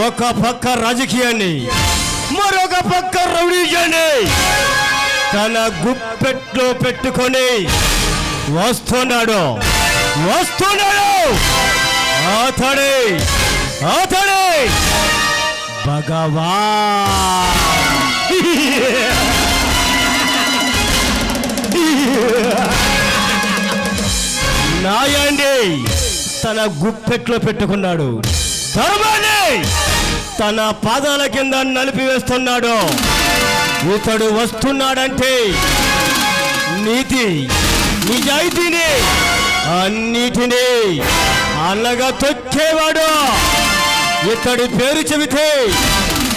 ఒక పక్క రాజకీయాన్ని మరొక పక్క రౌడీజాన్ని తన గుప్పెట్లో పెట్టుకొని వస్తున్నాడు అతడే భగవాన్. న్యాయాన్ని తన గుప్పెట్లో పెట్టుకున్నాడు, ధర్మాన్ని తన పాదాల కింద నలిపివేస్తున్నాడు. ఇతడు వస్తున్నాడంటే నీతి నిజాయితీని అన్నిటినీ అల్లగా తొక్కేవాడు. ఇతడి పేరు చెబితే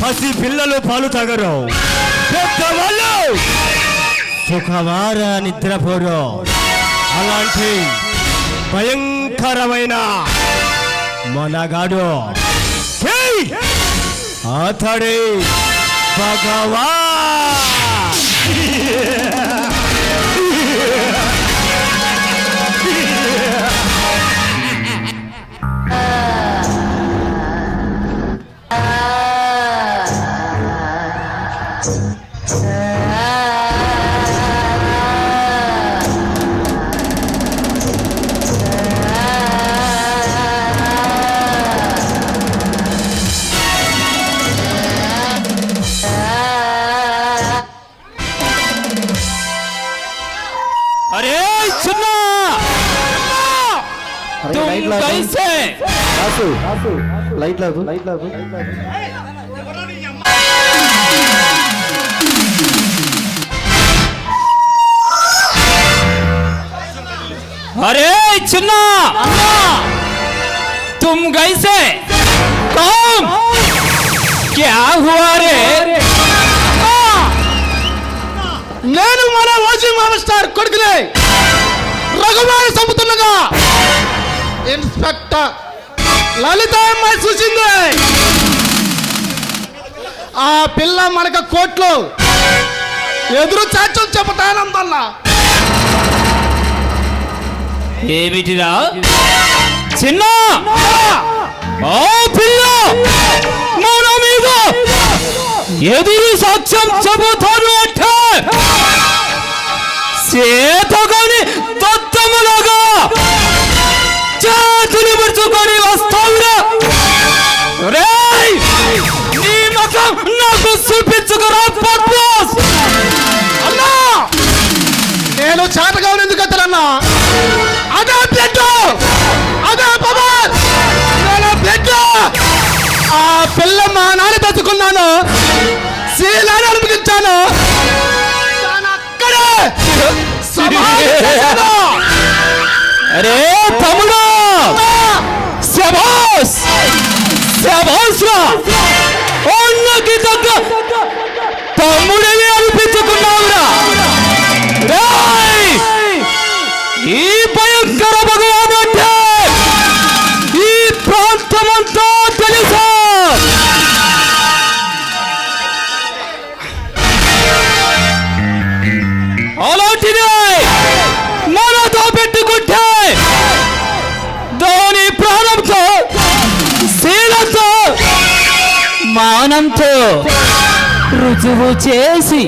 పసి పిల్లలు పాలు తాగరు, పెద్దవాళ్ళు సుఖవార నిద్రపోరు. అలాంటి భయంకరమైన మొనగాడు అతడే భగవాన్. अरे चिन्ना तुम कैसे कौन क्या हुआ रे? నేను మన వాజీ మాస్టర్ కొడుకునే రఘుమారి సంపుతుండగా ఇన్స్పెక్టర్ లలిత అమ్మాయి చూసింది. ఆ పిల్ల మనకు కోర్టులో ఎదురు సాక్ష్యం చెబుతానందల్లా. ఏమిటిరా చిన్న ఆ పిల్ల మన మీద ఎదురు సాక్ష్యం చెబుతాను అంటే చేతగాని దత్తములాగా చేతులు పరుచుకొని వస్తావురా. రేయ్ నీ ముఖం నాకు చూపించుకురా పద్మాస్. అన్నా నేను చేతగా ఎందుకు ఎత్తలన్నా? అదే బ్లడ్ అదే పవర్ బ్లడ్. ఆ పిల్ల మా నాన్న బతుకున్నాను, శీలాన్ని అనిపించాను, అక్కడే అరే తమ్ముడు శభాష్ శభాష్ రా. అన్నకి తగ్గ తమ్ముడిని అనిపించుకున్నావురా. ఈ భయంకర భగవాన్ అంటే ఈ ప్రాంతమంతా తెలుసా? అలాంటిదే మనతో పెట్టుకుంటే దాని ప్రాణంతో శీలంతో మానంతో రుజువు చేసి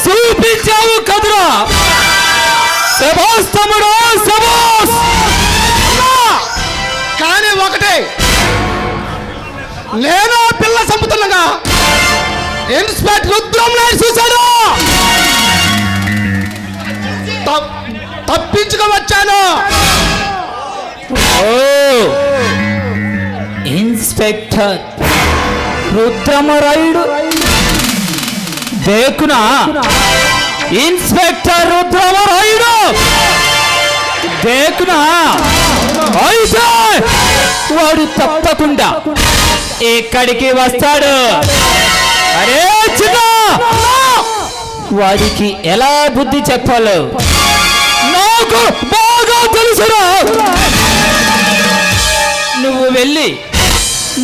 చూపించావు కదురా. శభాష్ తమ్ముడు శభాష్. కానీ ఒకటే, నేను ఆ పిల్ల చంపుతుండగా ఇన్స్పెక్టర్ రుద్రం నాయుడు చూశాను, తప్పించుకోవచ్చాను. ఇన్స్పెక్టర్ రుద్రమరాయుడు देखना इंस्पेक्टर रुद्रमरायुడు देखना అయితే వాడు తప్పకుండా ఇక్కడికి వస్తాడు. అరే చిన్న వాడికి ఎలా బుద్ధి చెప్పాలో నాకు బాగా తెలుసురా. నువ్వు వెళ్ళి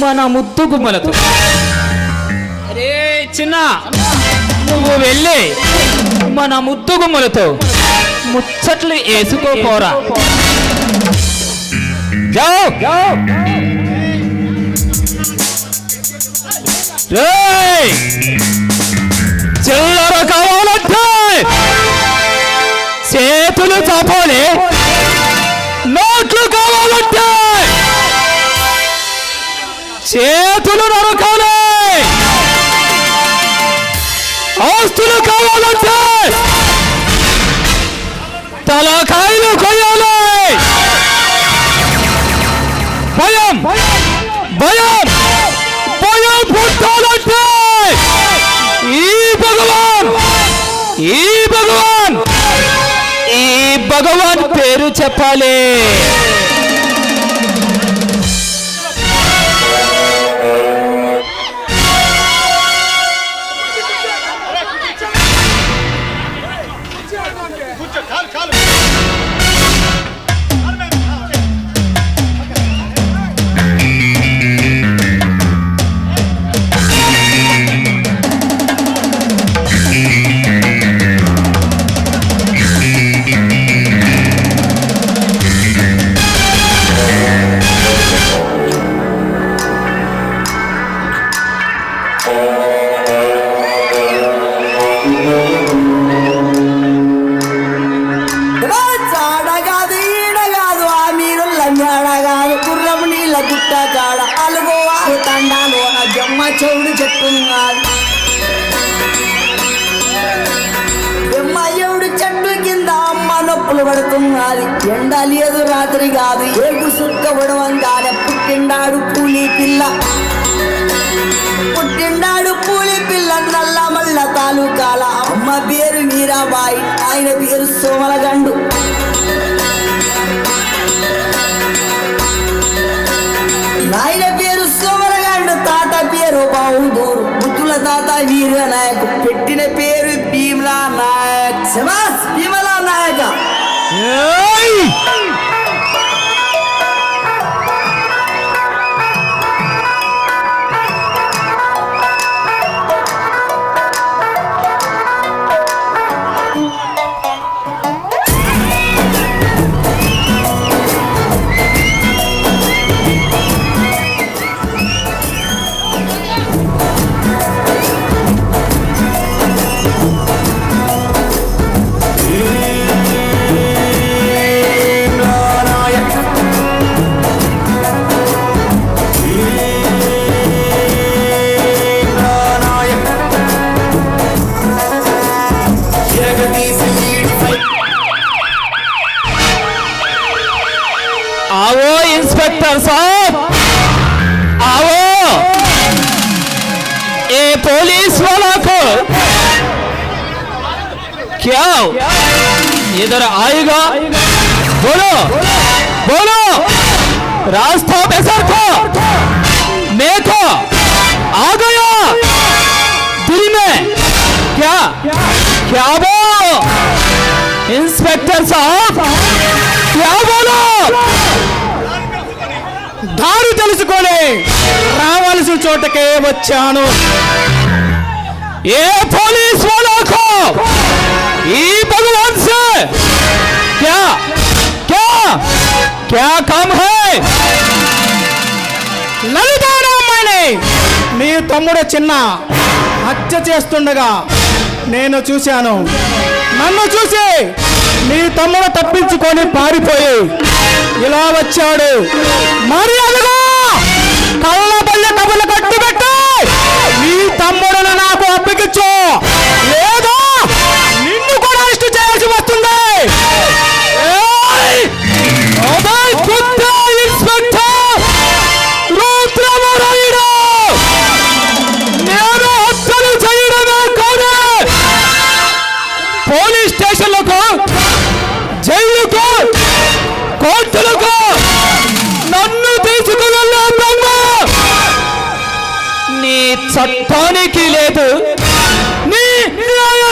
మన ముద్దు గుమ్మలతో, అరే చిన్న, నువ్వు వెళ్ళి మన ముద్దు గుమ్మలతో ముచ్చట్లు వేసుకోపోరా. చిల్లర కావాలంటే చేతులు చాపాలి, నోట్లు కావాలంటే చేతులు నరకాలి, ఆస్తులు కావాలంటే తలకాయలు కొయ్యాలి. భయం భయం భయం పుట్టాలంటే ఈ భగవాన్ పేరు చెప్పాలి. చెవుడు చెట్టున్నాడు ఎమ్మయ్యవుడు చెట్టు కింద అమ్మ నొప్పులు పడుతున్నది. ఎండ లేదు రాత్రి కాదు, ఏడు సుక్క పడవంగానే పుట్టిండాడు పూలి పిల్ల. నల్ల మల్ల తాలూకాల అమ్మ పేరు మీరాబాయి, ఆయన పేరు సోమలగండు. నాయన పేరు సోమలగండు, తాత పేరు బావుదూరు, బుద్ధుల తాత వీర నాయక్, పెట్టిన పేరు భీమలా నాయక్. శబాస్ భీమలా నాయక. आओ इंस्पेक्टर साहब, आओ। ये पुलिस वाला को क्या इधर आएगा? बोलो बोलो, रास्ता बेसर था, मैं तो आ गया दिल में। क्या क्या बोलो इंस्पेक्टर साहब, क्या बोलो? దారి తెలుసుకొని రావాల్సిన చోటకే వచ్చాను. ఏ पुलिस वालों को ये भगवान से क्या क्या क्या काम है? లలితారామాయణి నీ తమ్ముడు చిన్న హత్య చేస్తుండగా నేను చూశాను. నన్ను చూసి నీ తమ్ముడు తప్పించుకొని పారిపోయి ఇలా వచ్చాడు. మరి అదిగో కళ్ళ బల్ల కబులు కట్టి పెట్టి నీ తమ్ముడును నాకు అప్పగించు, లేదా నిన్ను కూడా అరెస్ట్ చేయాల్సి వస్తుంది. ఇన్స్పెక్టర్ రుద్రమరాయుడు, నేను హత్యలు చేయడమే కాదు, పోలీస్ స్టేషన్లకు, జైలుకు, కోర్టులకు నన్ను తీసుకువెళ్ళే దొంగ నీ చట్టానికి లేదు, నీ న్యాయ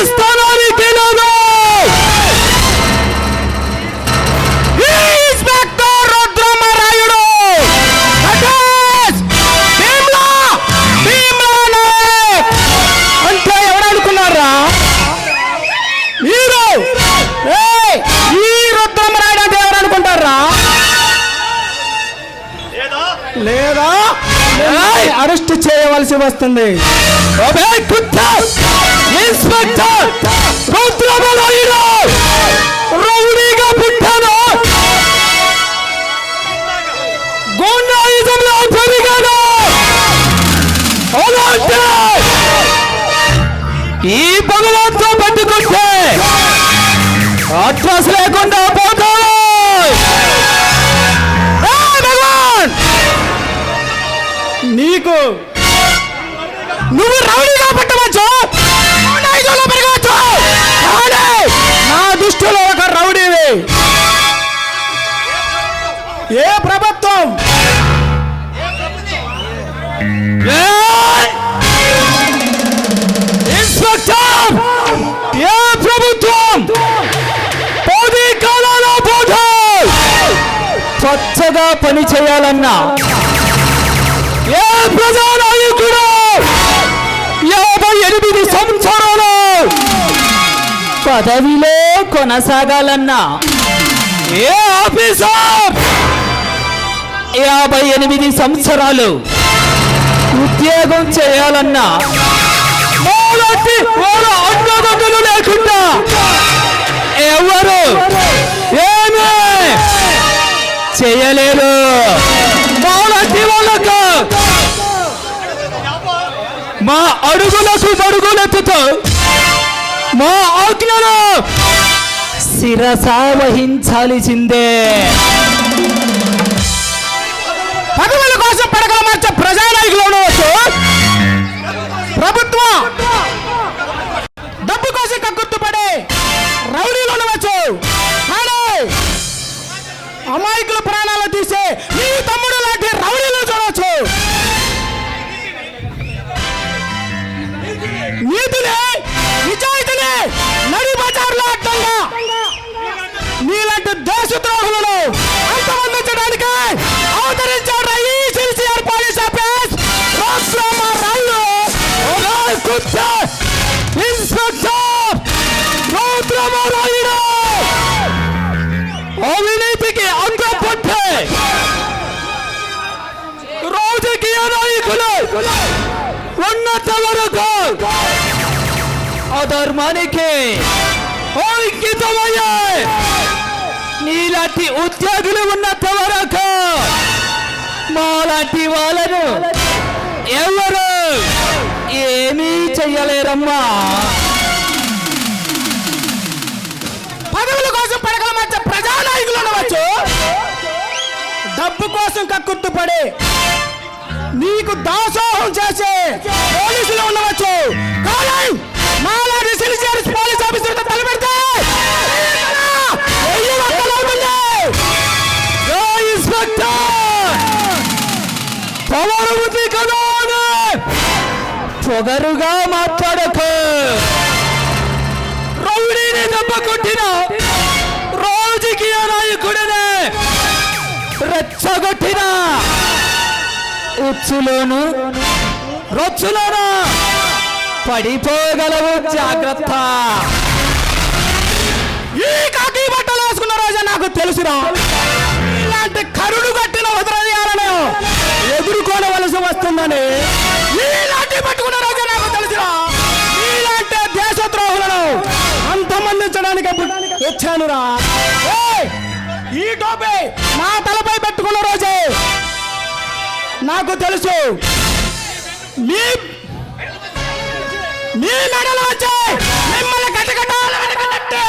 లేదా అరెస్ట్ చేయవలసి వస్తుంది. ఇన్స్పెక్టర్ రుద్రమరాయుడు రౌడీగా పుట్టాను, గుండాయిజంలో పెరిగాను. అలాంటి ఈ భగవంతో పట్టుకుంటే అడ్రస్ లేకుండా పోతాను. భగవాన్, నీకు నువ్వు రౌడీగా పుట్టవచ్చు, గుండాయిజంలో పెరగవచ్చు, కానీ నా దృష్టిలో ఒక రౌడీవి. ఏ ప్రభుత్వం ఇన్స్పెక్టర్, ఏ ప్రభుత్వం 10 కాలాల పాటు స్వచ్ఛగా పని చేయాలన్నా, ఏ ప్రజానాయకుడు 58 సంవత్సరాలు పదవిలో కొనసాగాలన్నా, ఏ ఆఫీసర్ 58 సంవత్సరాలు ఉద్యోగం చేయాలన్నా, వాళ్ళంటి వాళ్ళ అన్నదమ్ములు లేకుండా ఎవరు ఏమీ చేయలేరు. వాళ్ళంటి వాళ్ళకు మా అడుగులకు మడుగులెత్తుతూ మా ఆజ్ఞను శిరస వహించాల్సిందే. పదవుల కోసం పడగల మార్చే ప్రజానాయకులు ఉండవచ్చు, ప్రభుత్వం డబ్బు కోసం కక్కుర్తుపడే రౌడీలు ఉండవచ్చు, కానీ అమాయకుల ప్రాణాలు తీసే నీ తమ్ముడు లాంటి రౌడీలు చూడవచ్చు. నీతిని నిజాయితీని నడి బజార్లో అడ్డంగా నీలాంటి దేశద్రోహులను అంతమందించడానికి అవతరించాడు ఈ sincere police office Rudramarayudu. Inspector Rudramarayudu అవినీతికి అంగపట్టే రాజకీయ నాయకులు ఉన్నంత వరకు అధర్మానికి అంకితమయ్యాయి. నీలాంటి ఉద్యోగులు ఉన్నంత వరకు మాలాంటి వాళ్ళను ఎవరు ఏమీ చెయ్యలేరమ్మా. పదవుల కోసం పడగల మధ్య ప్రజానాయకులు ఉండవచ్చు, డబ్బు కోసం కక్కుర్తుపడి నీకు దాసోహం చేసే పోలీసులు ఉండవచ్చు, కానీ నాలాంటి సిన్సియర్ పోలీస్ ఆఫీసర్తో తలపెడితే పవర్ ఉంది కదా అని పొగరుగా మాట్లాడకు. రౌడీని దెబ్బ కొట్టిన రాజకీయ నాయకుడిని రెచ్చగొట్టిన ఉచ్చులోను రొచ్చులోను పడిపోగలవు, జాగ్రత్త. ఈ కాకి బట్టలు వేసుకున్న రోజే నాకు తెలుసురా, ఇలాంటి కరుడు కట్టిన హృదయాలను ఎదుర్కోవలసి వస్తుందని. ఇలాంటి పట్టుకున్న రోజే నాకు తెలుసురా, ఇలాంటి దేశద్రోహులను అంతమందించడానికి వచ్చానురా. ఈ టోపీ నా తలపై పెట్టుకున్న రోజే నాకు తెలుసు మీ మెడలో వచ్చి మిమ్మల్ని గట్టగట్టాలంటే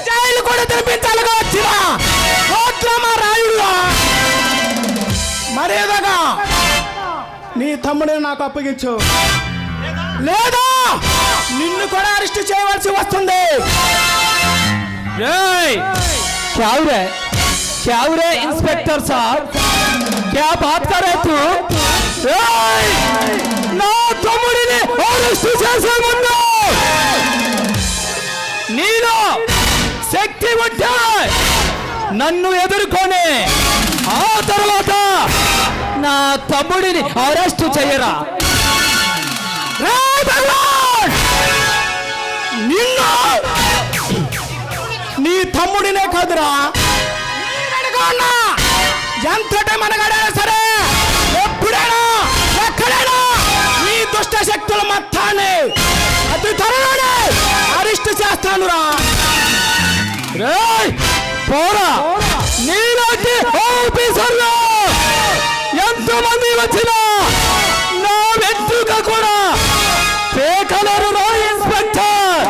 జైలు కూడా తెరిపించాలిగా వచ్చిన రుద్రమరాయుడు. మరేదగా నీ తమ్ముడిని నాకు అప్పగించు, లేదా నిన్ను కూడా అరెస్ట్ చేయవలసి వస్తుంది. क्या रे इंस्पेक्टर साहब, क्या बात कर रहे तू? నా తమ్ముడిని అరెస్ట్ చేసే ముందు నీలో శక్తి ఉంటే నన్ను ఎదుర్కొని ఆ తర్వాత నా తమ్ముడిని అరెస్ట్ చేయరా. నిన్ను నీ తమ్ముడినే కాదురా, ఎంతటి మనగాడైనా సరే మొత్తాన్ని అతి త్వరలోనే అరెస్ట్ చేస్తానురా. రేయ్ పోరా, నీలాంటి ఆఫీసర్లు ఎంతమంది వచ్చినా నా వెంట్రుక కూడా పేకలరు రా ఇన్స్పెక్టర్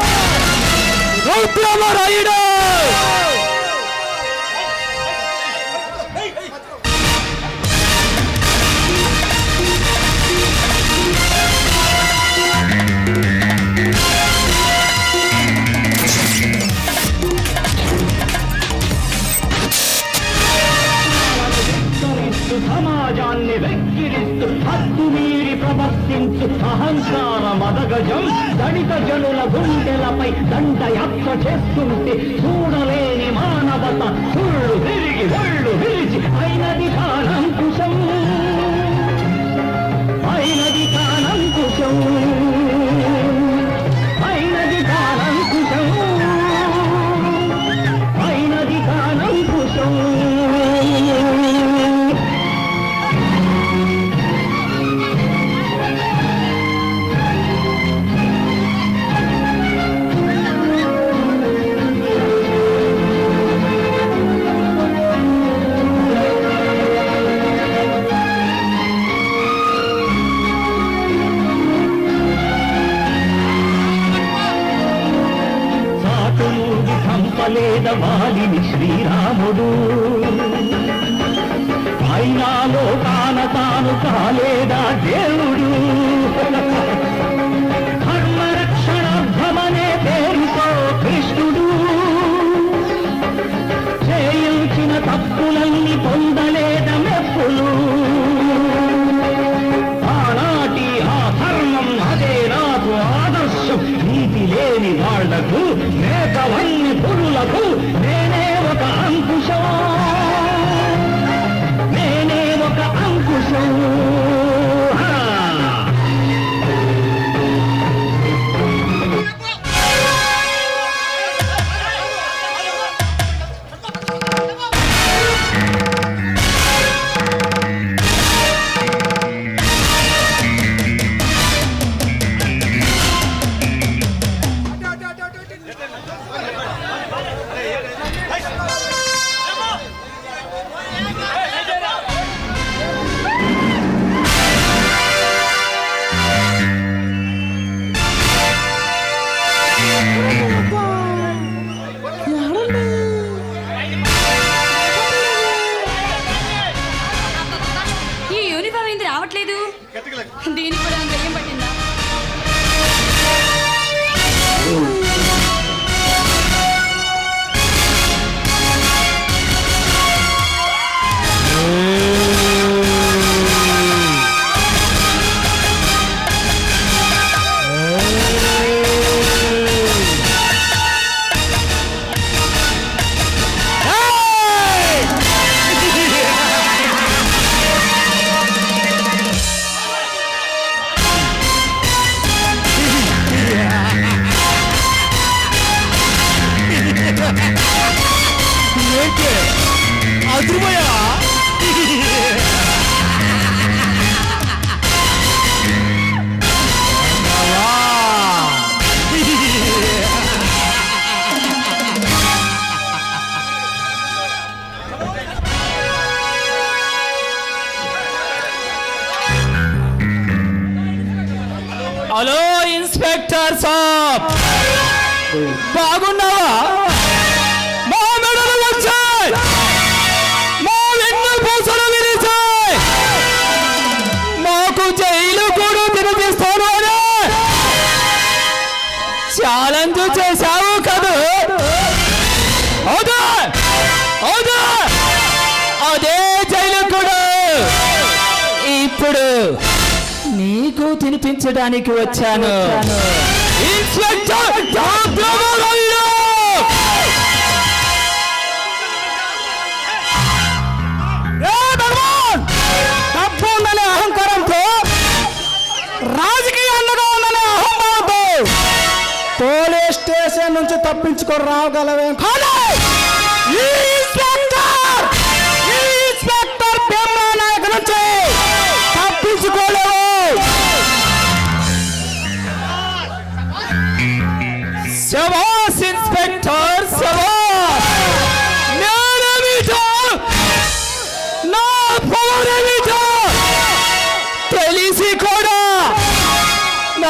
రుద్రమరాయుడు. సమాజాన్ని వెక్కిరిస్తూ హద్దు మీరి ప్రవర్తించు అహంకార మదగజం దళిత జనుల గుండెలపై దండయాత్ర చేస్తుంటే చూడలేని మానవత సుళ్ళు తిరిగి ఒళ్ళు విరిచి అయినది కానంకుశం, అయినది కానంకుశం, అయినది కానంకుశం, అయినది కానంకుశం. వాలిని శ్రీరాముడు అయినాలో తాను కాలేదా దేవుడు. ధర్మరక్షణార్థమనే పేరుతో కృష్ణుడు చేయించిన తప్పులన్నీ పొందలేద మెప్పులు. ఆనాటి ఆ ధర్మం అదే నాకు ఆదర్శం. నీతి లేని వాళ్లకు మేకవన్ని పురులకు నేనే ఒక అంకుశం, నేనే ఒక అంకుశం. రావట్లేదు, దీనికి కూడా దయ్యం పట్టిందా? హలో ఇన్స్పెక్టర్ సాబ్, బాగున్నావా? మా మెడలు వచ్చాయి, మా వెన్ను పూసలు విరిచాయి, మాకు జైలు కూడా తినిపిస్తాను అని ఛాలెంజ్ చేశావు కదా? అవునా? అవునా? అదే జైలు కూడా ఇప్పుడు నీకు తినిపించడానికి వచ్చాను. ఇన్స్పెక్టర్ రుద్రమరాయుడు, డబ్బు ఉందనే అహంకారంతో, రాజకీయాలుగా ఉందనే అహంభావంతో పోలీస్ స్టేషన్ నుంచి తప్పించుకొని రాగలవేం కాదు. ఈ ఇన్స్పెక్టర్ భీమా నాయక్ నుంచి తప్పించుకోలేవు.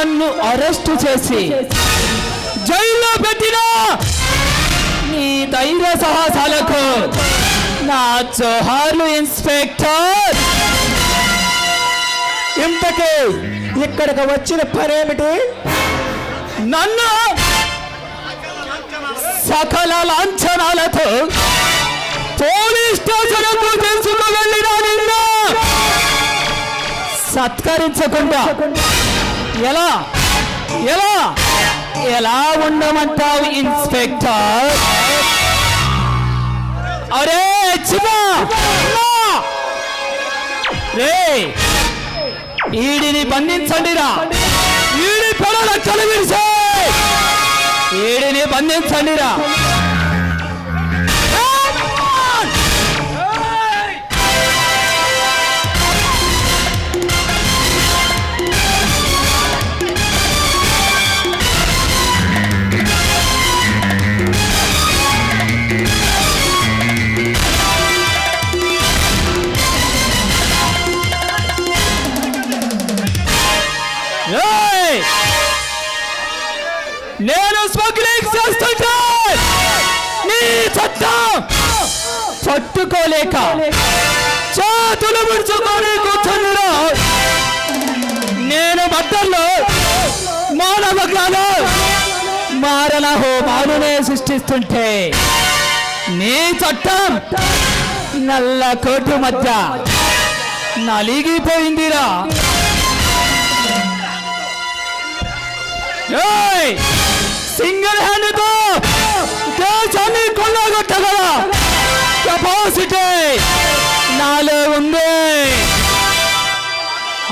నన్ను అరెస్టు చేసి జైల్లో పెట్టిన నీ ధైర్య సాహసాలకు నా జోహార్లు ఇన్స్పెక్టర్. ఇంతకీ ఇక్కడికి వచ్చిన పనేమిటి? నన్ను సకల లాంఛనాలతో పోలీస్ స్టేషన్కు తీసుకు వెళ్ళిన నిన్ను సత్కరించకుండా ఎలా ఎలా ఎలా ఉండమంటావు ఇన్స్పెక్టర్? అరే చిన్న రే ఈడిని బంధించండిరా, ఈడి పొడల కలివిరిసే ఈడిని బంధించండిరా. నేను స్మగ్లింగ్ చేస్తుంటే నీ చట్టం పట్టుకోలేక చేతులు ముడుచుకొని కూర్చున్నా. నేను బట్టల్లో మానవగాలు మారణ హోమాలునే సృష్టిస్తుంటే నీ చట్టం నల్ల కోటు మధ్య నలిగిపోయిందిరా. సింగిల్ హ్యాండ్ తో దేశాన్ని కొల్లగొట్టగల కెపాసిటీ నాలో ఉంది.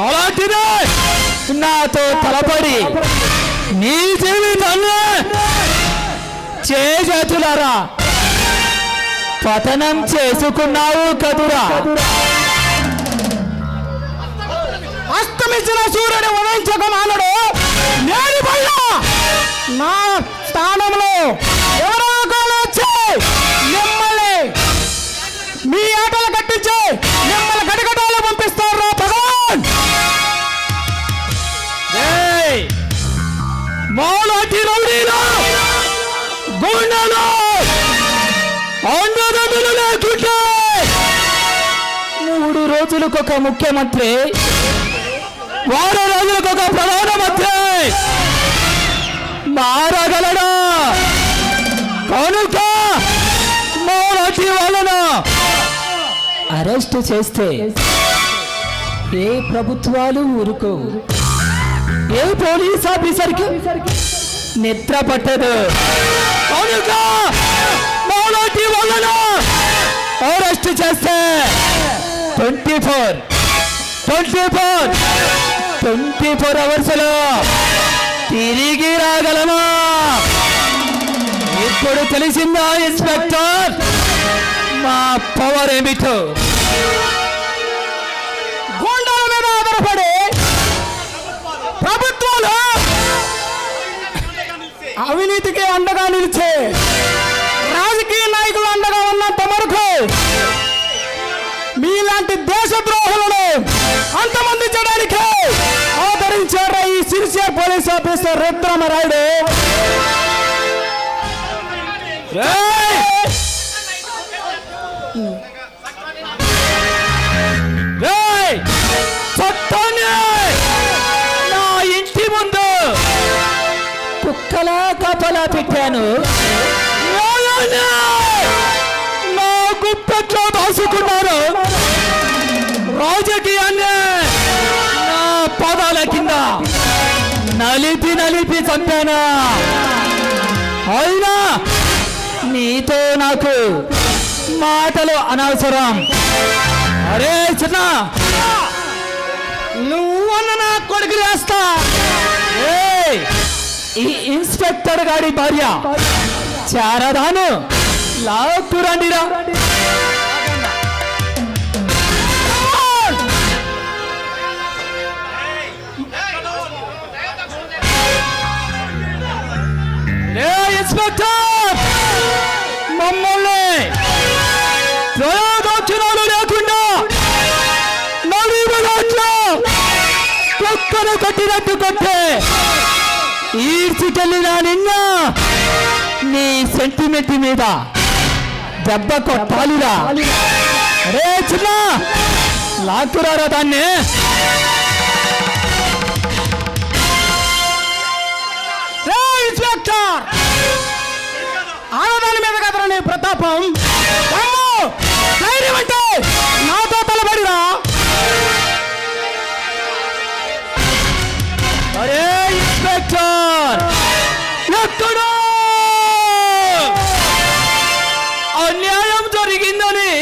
అలాంటిదే నాతో తలపడి నీ జీవితాన్ని చేతులారా పతనం చేసుకున్నావు కదురా. అస్తమించిన సూర్యుని ఉదయించక మానడు నేను పైన నా స్థానంలో ఎవరో ఒకరు వచ్చి మిమ్మల్ని మీ ఆటలు కట్టించి మిమ్మల్ని గడిగడాలు పంపిస్తారు భగవాన్. మాలాంటి రౌడీలు గుండెలు అండదండలు లేకుంటే 3 రోజులకొక ముఖ్యమంత్రి, 6 రోజులకొక ప్రధానమంత్రి మారగలడా? కనుక మాలాంటి వాళ్ళను అరెస్ట్ చేస్తే ఏ ప్రభుత్వాలు ఊరుకో, ఏ పోలీస్ ఆఫీసర్కి నిద్ర పట్టదు. కనుక మాలాంటి వాళ్ళను అరెస్ట్ చేస్తే 24 అవర్స్ లో తిరిగి రాగలమా? ఇప్పుడు తెలిసిందా ఇన్స్పెక్టర్ మా పవర్ ఏమిటో? గుండెల మీద ఆధారపడి ప్రభుత్వాలు అవినీతికి అండగా నిలిచే రాజకీయ నాయకులు అండగా ఉన్నంత వరకు మీలాంటి దేశద్రోహులను అంతమందించడానికి ఆదరించారు ఈ సిన్సియర్ పోలీస్ ఆఫీసర్ రుద్రమరాయుడు. చట్టాన్ని నా ఇంటి ముందు కుక్కలా కపలా పెట్టాను, నా గుప్పెట్లో దాచుకున్నారు. రాజకీయాన్ని నా పాదాల కింద నలిపి చంపాను. అయినా నీతో నాకు మాటలు అనవసరం. అరే చిన్న, నువ్వన్న నా కొడుకు వేస్తా. ఈ ఇన్స్పెక్టర్ గారి భార్య చారదాను లాక్కురండిరా. ఇన్స్పెక్టర్, మమ్మల్ని ప్రయోగోచనాలు లేకుండా నడిబడాట్లో పక్కన కుక్కలు కొట్టినట్టు కొట్టే ఈడ్చికెళ్ళినా నిన్న నీ సెంటిమెంట్ మీద దెబ్బ కొట్టాలిరా. రే చిన్న లాక్కురారా దాన్ని. ఇన్స్పెక్టర్, ఆడదాని మీద కదరా నీ ప్రతాపం. అమ్మో, ధైర్యం అంటే నాతో తలబడిరా. అరే ఇన్స్పెక్టర్, ఎక్కడో అన్యాయం జరిగిందని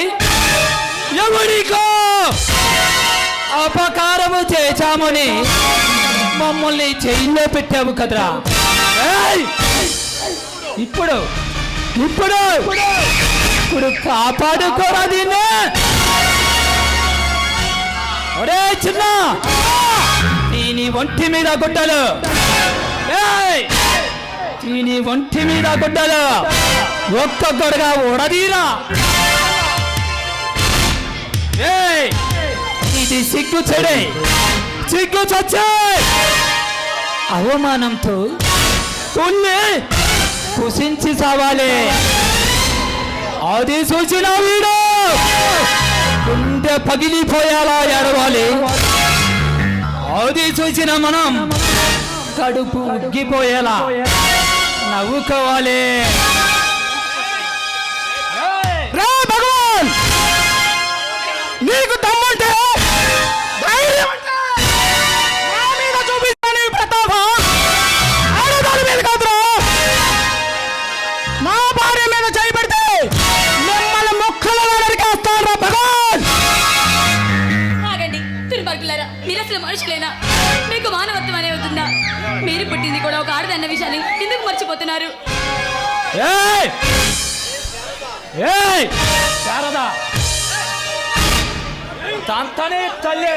ఎవరికో అపకారము చేశామని మమ్మల్ని జైల్లో పెట్టావు కదరా. ఏయ్! ఇప్పుడు ఇప్పుడు ఇప్పుడు కాపాడుకోరా దీన్ని. ఒరే చిన్న, దీని ఒంటి మీద గుడ్డలు. ఏయ్! దీని ఒంటి మీద గుడ్డలు ఒక్కొక్కడుగా ఉడదీరా. ఏయ్! ఇది సిగ్గు చెడే, సిగ్గు చచ్చే అవమానంతో కొన్ని కుసించి సావాలి. అది చూసిన వీడు గుండె పగిలిపోయేలా ఏడవాలి. అది చూసిన మనం కడుపు ఉగ్గిపోయేలా నవ్వుకోవాలి. రే భగవాన్, నీకు దమ్ముంటే ధైర్యం అంటే నా మీద చూపిస్తా నీ ప్రతాపం. ఆడదాని మీద కాదురా, నా భార్య మీద చేయి పెడితే మిమ్మల్ని ముక్కలుగా నరికేస్తాను రా భగవాన్. ఆగండి దుర్మార్గులారా, మీరు అసలు మనుషులేనా? మీకు మానవత్వం అనే అవుతుందా? మీరు పుట్టింది కూడా ఒక ఆడదన్న విషయాన్ని ఎందుకు మర్చిపోతున్నారు? ఏయ్! ఏయ్! శారదా, తంతనే తల్లి.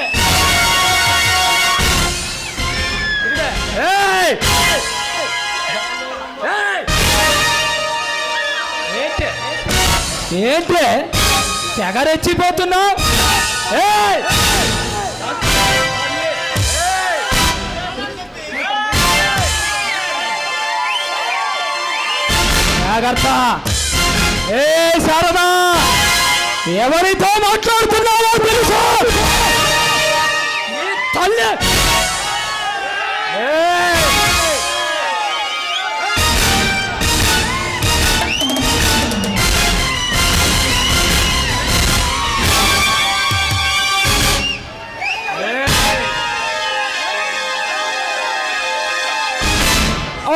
ఏయ్! ఏయ్! ఏంటి ఏంటి తెగరెచ్చిపోతున్నావు? ఏయ్! జాగ్రత్త. ఏ శారదా, ఎవరితో మాట్లాడుతున్నావో తెలుసు నీ తల్లి. ఏయ్!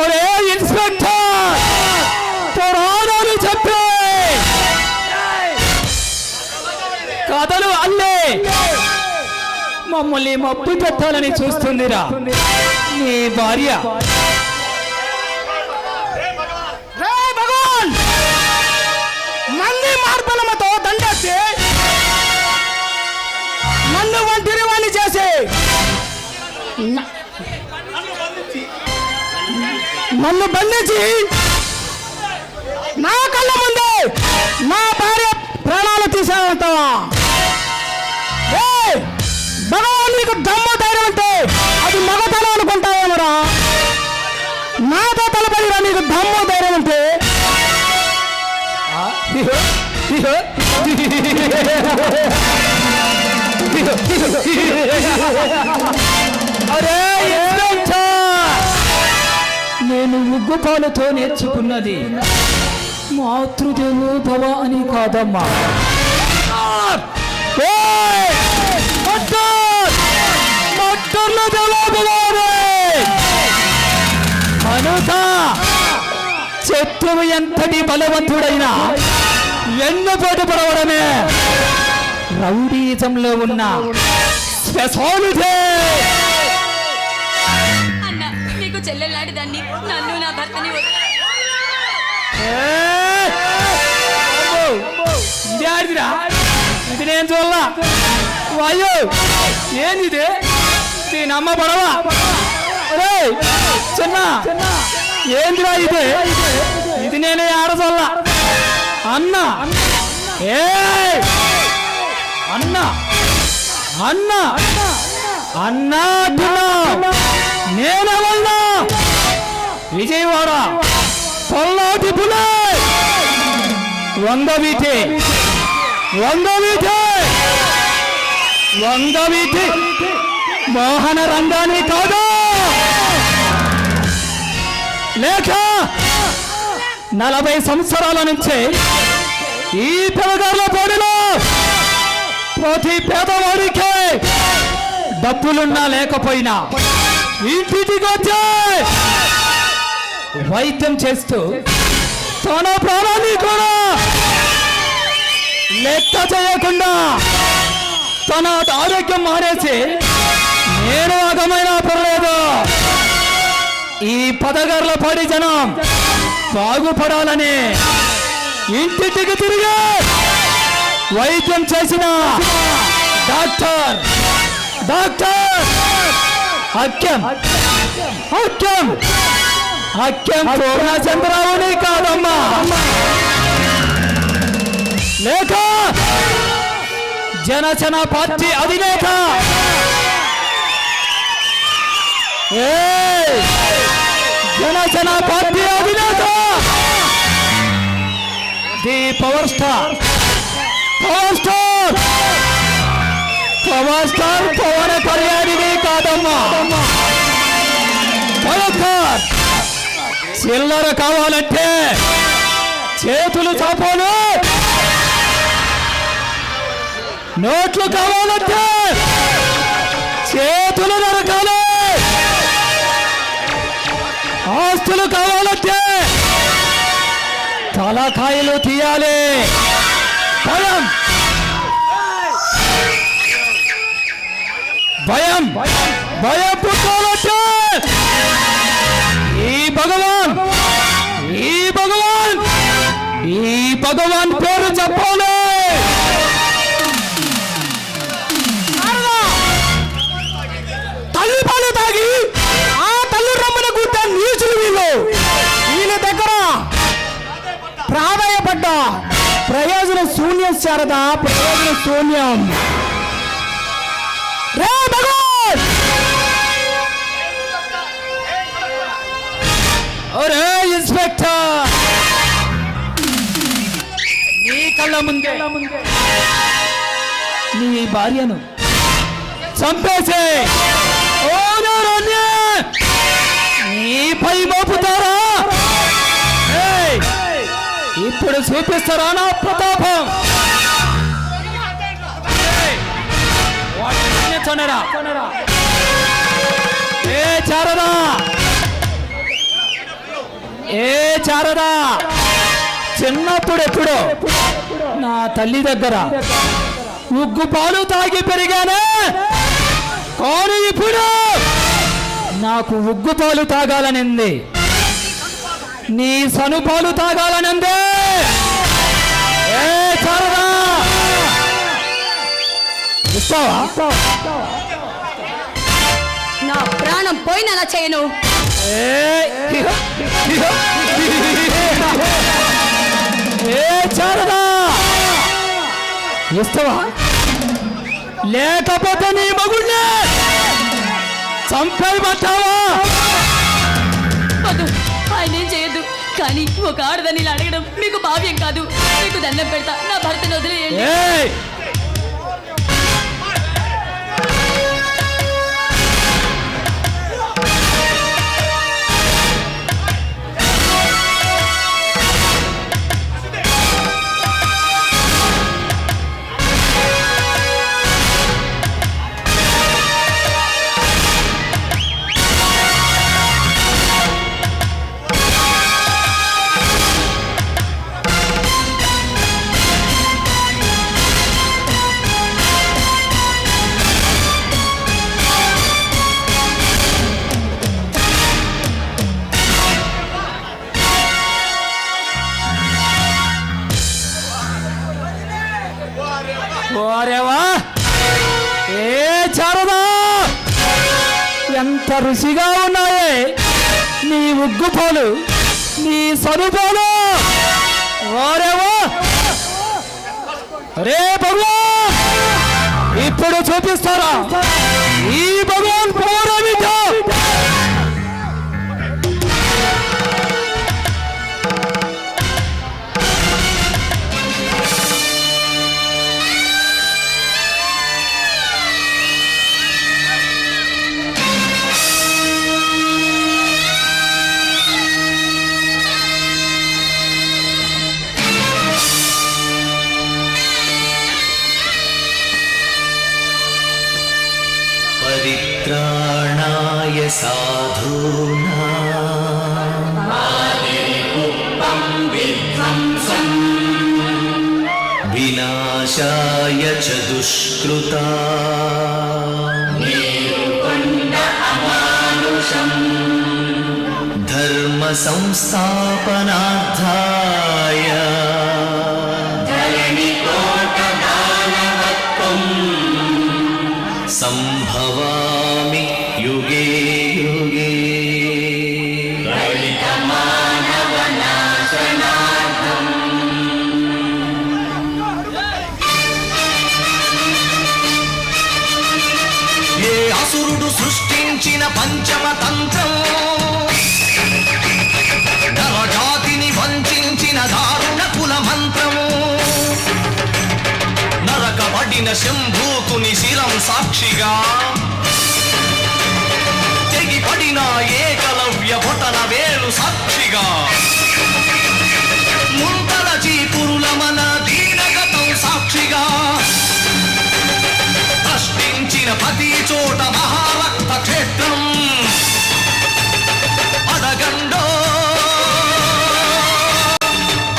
ఒరే ఇన్స్పెక్టర్, పురాణాలు చెప్పే కథలు అల్లే మమ్మల్ని మబ్బు పెట్టాలని చూస్తుందిరా నీ భార్య. రే భగవాన్, మంది మార్బలమతో దండేసి నన్ను ఒంటిరి వాణ్ణి చేసి నన్ను బంధించి నా కళ్ళ ముందే నా భార్య ప్రాణాలు తీసేమంటావా? భగవాన్, నీకు దమ్ము ధైర్యం అంటే అది మగతనం అనుకుంటావేమరా? నాతో తలపడిరా నీకు దమ్ము ధైర్యం అంటే. అరే ఇన్స్పెక్టర్, నేను ఉగ్గుపాలతో నేర్చుకున్నది మాతృదేవో భవ అని కాదమ్మా. కనుక శత్రువు ఎంతటి బలవంతుడైనా వెన్నుపోటు పడవడమే రౌడీజంలో ఉన్న స్పెషాలిటీ. అన్న, నీకు చెల్లెలాంటి దాన్ని నన్ను నా భర్తని ఇది ఆడిదిరా, ఇది నేను చూడలా. అయ్యో ఏంది దీని అమ్మ పడవా? చిన్న ఏందిరా ఇది? ఇది నేనే ఆడచల్లా అన్న. ఏ అన్న అన్న అన్నా నేనెవన్నా విజయవాడ పొల్లాటి పులే వంగవీటి మోహన రంగాన్ని కాదు, లేక 40 సంవత్సరాల నుంచి ఈ పిల్లగారుల పోటీలో ప్రతి పేదవాడికి డబ్బులున్నా లేకపోయినా ఇంటికి వచ్చి వైద్యం చేస్తూ తన ప్రాణాన్ని కూడా లెక్క చేయకుండా తన ఆరోగ్యం మానేసి నేను అగమైనా పర్లేదు ఈ పదగారుల పడి జనం బాగుపడాలని ఇంటికి తిరిగి వైద్యం చేసిన డాక్టర్ హక్యం పూర్ణచంద్రరావుని కాదమ్మా, లేక జనసేన పార్టీ అధినేత ది పవర్ స్టార్ పవన్ కళ్యాణిని కాదమ్మా. చిల్లర కావాలంటే చేతులు చాపాలు, నోట్లు కావాలంటే చేతులు నరకాలి, ఆస్తులు కావాలంటే తలకాయలు తీయాలి. భయం పుట్టాలంటే ఈ భగవాన్ పేరు చెప్పాలి. తల్లి పాలు తాగి ఆ తల్లి రమ్మన గుట్ట నీచులు వీళ్ళ దగ్గర ప్రాధాయపడ్డ ప్రయోజన శూన్యం శారదా, ప్రయోజన శూన్యం. రే భగవాన్, ఒరే ఇన్స్పెక్టర్, నీ కళ్ళ ముందే నీ భార్యను చంపేసి నీపై మోపుతారా? ఇప్పుడు చూపిస్తారా నా ప్రతాపం? ఏ చారదా చిన్నప్పుడు ఎప్పుడో నా తల్లి దగ్గర ఉగ్గు పాలు తాగి పెరిగానే, కానీ ఇప్పుడు నాకు ఉగ్గు పాలు తాగాలనింది, నీ సను పాలు తాగాలనింది. ఏ చారదా ఇస్తావా? నా ప్రాణం పోయినా చేయను. చారదా ఇస్తావా? లేకపోతే నీ మగుడిని చంపేయమంటావా? వద్దు, ఆయన ఏం చేయొద్దు. కానీ ఒక ఆడదాన్ని ఇలా అడగడం మీకు భావ్యం కాదు. మీకు దండం పెడతా, నా భర్తను వదిలేయండి. ఓరేవా, ఏ చారదా, ఎంత రుచిగా ఉన్నాయే నీ ఉగ్గు పాలు, నీ సరుపాలు. ఓరేవా, రే భగవాన్, ఇప్పుడు చూపిస్తారా ఈ साधूना विनाशाय च दुष्कृता धर्म संस्थापनार्थाय संभवामि युगे युगे ఏ అసురుడు సృష్టించిన పంచమ తంత్రం నరజాతిని వంచిన దారుణ కుల మంత్రము నరకబడిన శంభూకుని శిరం సాక్షిగా తెగిపడిన ఏకలవ్య బొటన వేలు సాక్షిగా ముంతల చీపురుల మన దీనగతం సాక్షిగా ప్రశ్నించిన ప్రతి చోట మహారక్త క్షేత్రం అడగండో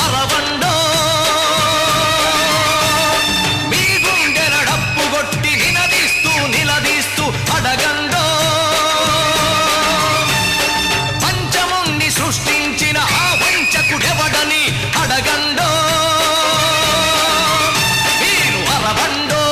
అరవండో మీ గుండెల డప్పు కొట్టి నిలదీస్తూ అడగండో పంచముణ్ణి సృష్టించిన ఆ వంచకుడెవడని అడగండో మీరు అరవండో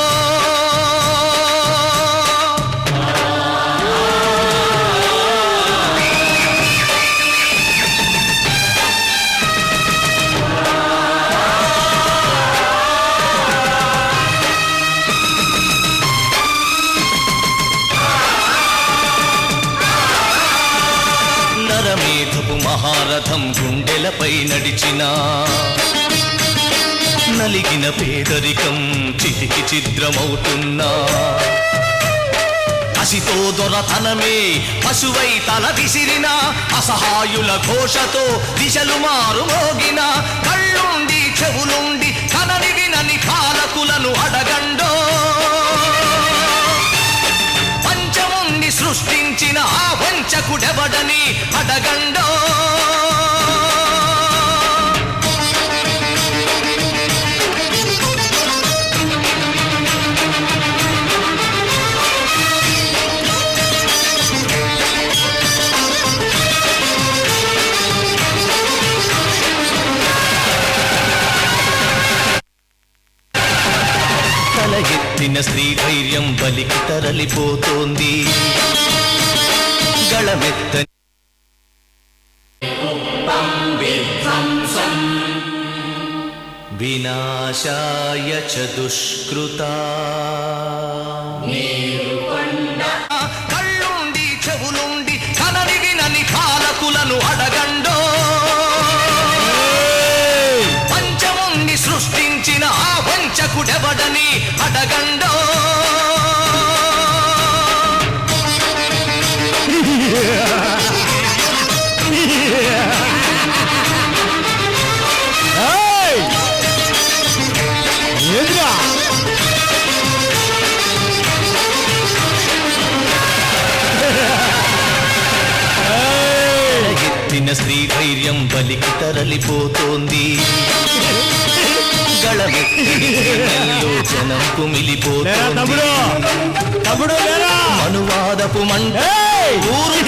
నరమేధపు మహారథం గుండెలపై నడిచిన నలిగిన పేదరికం చితికి చిద్రమవుతున్నా అసితో దొరతనమే పశువై తల విసిరిన అసహాయుల ఘోషతో దిశలు మారు మోగిన కళ్ళుండి చెవులుండి కనని వినని పాలకులను అడగండో పంచముణ్ణి సృష్టించిన ఆ వంచకుడెవడని అడగండో తల ఎత్తిన స్త్రీ ధైర్యం బలికి తరలిపోతోంది గళమెత్త వినాశాయ చ దుష్కృతా కళ్ళుండి చెవులుండి కనని వినని పాలకులను అడగండో పంచముణ్ణి సృష్టించిన ఆ వంచకుడెవడని అడగండో ఎత్తిన స్త్రీ ధైర్యం బలికి తరలిపోతోంది గళమెత్తిలో జనం కుమిలిపోతోంది మనువాదపు మంట ఊరు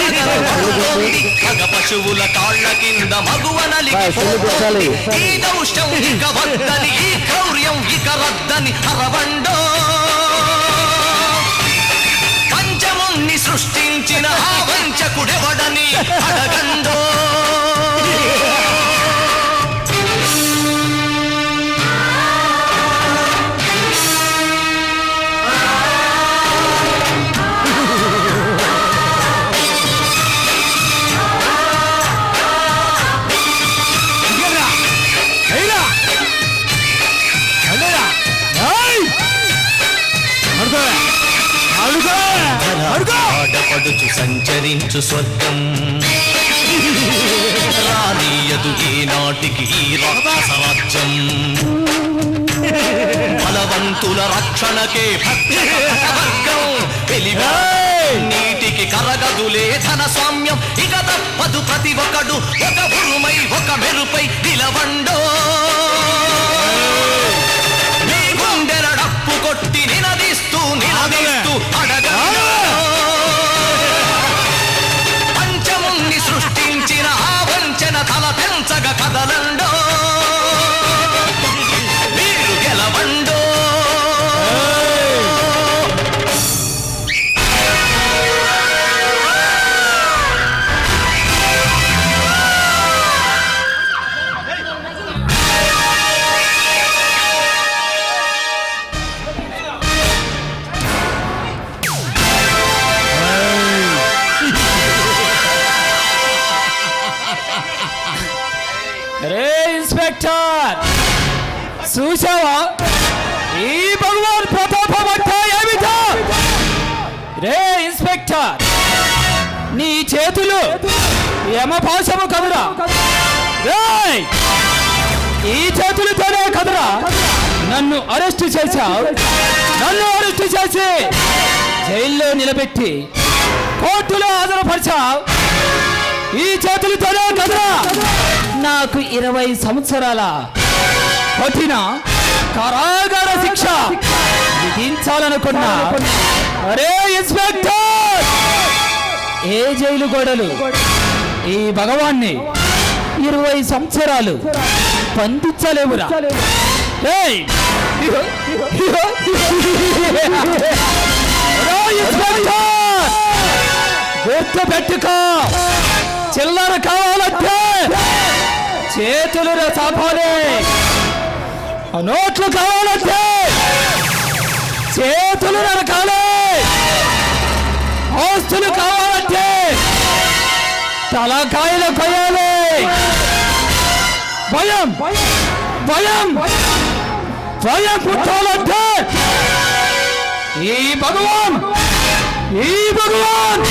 మగ పశువుల కాళ్ళ కింద మగువనలిగిపోతోంది ఈ దౌష్ట్యం ఇక వద్దని ఈ క్రౌర్యం ఇక రద్దని అరవండో పంచముణ్ణి సృష్టించిన ఆ వంచకుడెవడని అడగండో ఆడపడుచు సంచరించు స్వర్గం రానీయదు ఈనాటికి ఈ రాక్షస రాజ్యం బలవంతుల రక్షణకే వర్గం నీటికి వీరికి కరగదులే ధన స్వామ్యం ఇక తప్పదు ప్రతి ఒక్కడు ఒక ఉరుమై ఒక మెరుపై నిలవండో మీ గుండెల డప్పు కొట్టి నినదిస్తూ నిలదీస్తూ అడగండో పంచముని సృష్టించిన ఆ వంచన తల తెంచగ కదలండో మీరు గెలవండో రే ఇన్స్పెక్టర్, చూసావా ఈ భగవాన్ ప్రతాపం అంటే ఏమిటో? రే ఇన్స్పెక్టర్, నీ చేతులు యమపాశము కదురా. రేయ్, ఈ చేతులతోనే కదురా నన్ను అరెస్ట్ చేశావు. నన్ను అరెస్ట్ చేసి జైల్లో నిలబెట్టి కోర్టులో హాజరుపరిచావు. ఈ చేతులతోనే కదురా నాకు 20 సంవత్సరాల కఠిన కారాగార శిక్ష విధించాలనుకున్నా. అరే ఇన్స్పెక్టర్, ఏ జైలు గోడలు ఈ భగవాన్ని 20 సంవత్సరాలు బంధించలేవురా. ఏయ్! అరే ఇన్స్పెక్టర్, గుర్తు పెట్టుకో, చిల్లర కావాలంటే చేతులు చాపాలి, నోట్లు కావాలంటే చేతులు నరకాలి, ఆస్తులు కావాలంటే తలకాయలు కొయ్యాలి. భయం భయం భయం పుట్టాలంటే ఈ భగవాన్ ఈ భగవాన్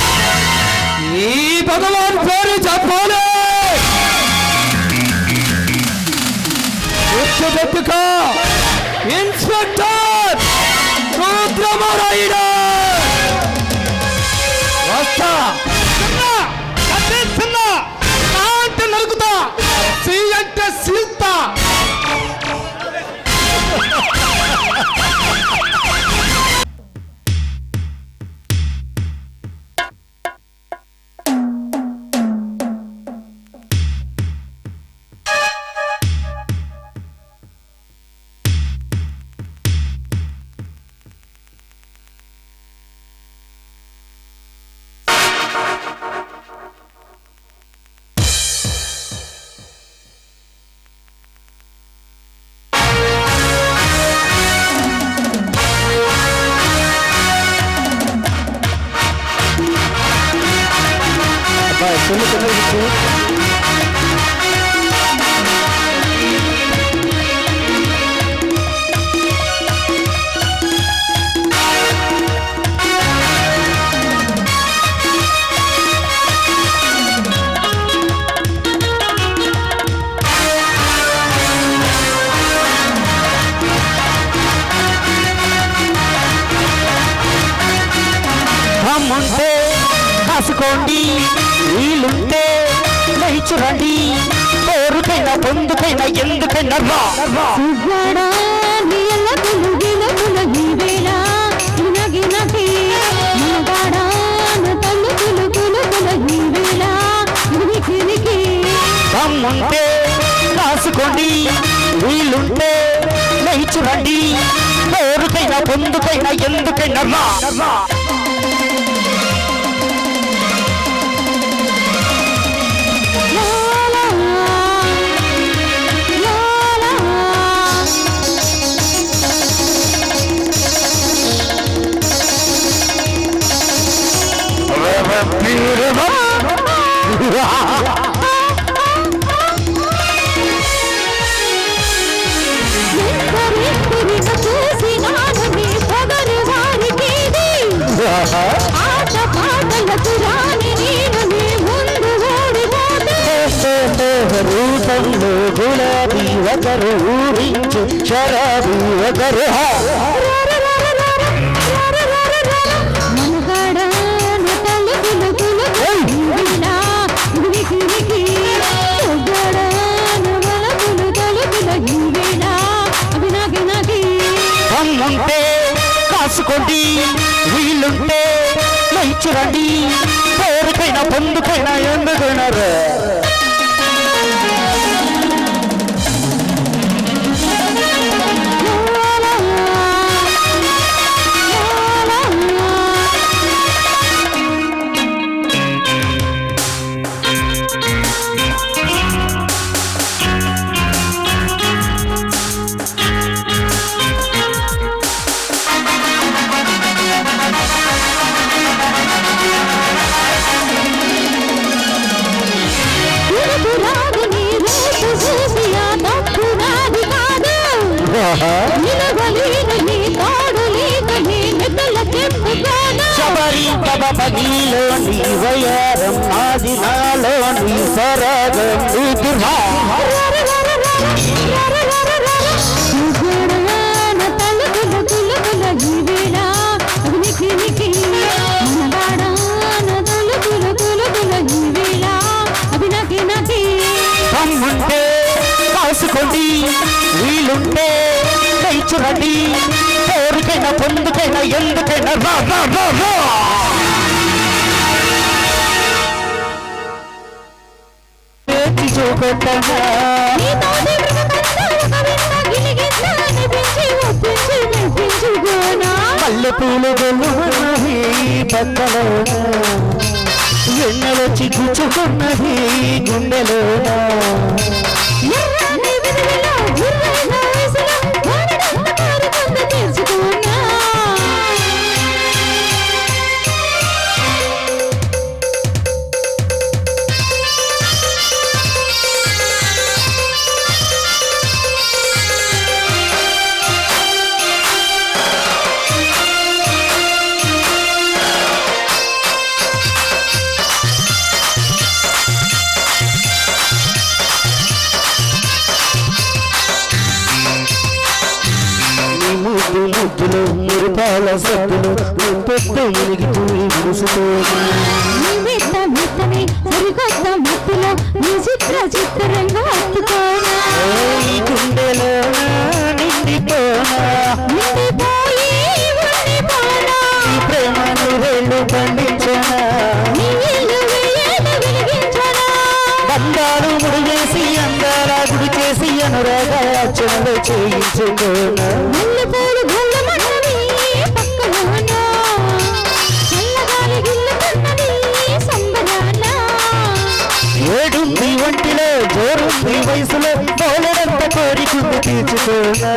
ఈ భగవాన్ పేరు చెప్పాలి. గుర్తుపెట్టుకో ఇన్స్పెక్టర్ రుద్రమరాయుడు. వస్తా అంటే నరుకుతా, సి అంటే సీల్తా. అమ్ముంటే కాసుకోండి, వీలుంటే లేచురండి, పేరుకైనా పొందుకైనా ఎందుకైనా రా. అమ్ముంటే కాసుకోండి, వీలుంటే లేచురండి, పేరుకైనా పొందుకైనా ఎందుకైనా రా. రూపంలో గులాబీ ఒకరు ఊరించు శరాబీ ఒకరు. మనగాడ నటలు కాసుకోండి వీళ్ళుంటే లేచురండి పేరుకైనా పొందుకైనా ఎందుకైనా శబరి పదీలో నీ వయారం నాది నాలో నీ సరగం తమ్ముంటే కాసుకోండి వీలుంటే లేచురండి పేరుకైనా పొందుకైనా ఎందుకైనా రా రా రా రా చూపెట్టగా మల్లెపూలు గొల్లున్నది పక్కలో ఎన్నెలో చిక్కుచుకున్నది గుండెలో ముద్దులు మురిపాల సద్దులు పొట్టు మునిగితూ సరికొత్త మత్తులో నీ చిత్రంగా హత్తుకోనా గుండెలో నిండిపోయి ప్రేమను వేళ్ళు పండించనా బంధాలు ముడిగేసి అందాల గుడి చేసి అనురాగాచనలు చేయించుకోనా ఏడుంది ఒంటిలో జోరుంది వయసులో పోలేడంత కోరికుంది తీర్చుకోనా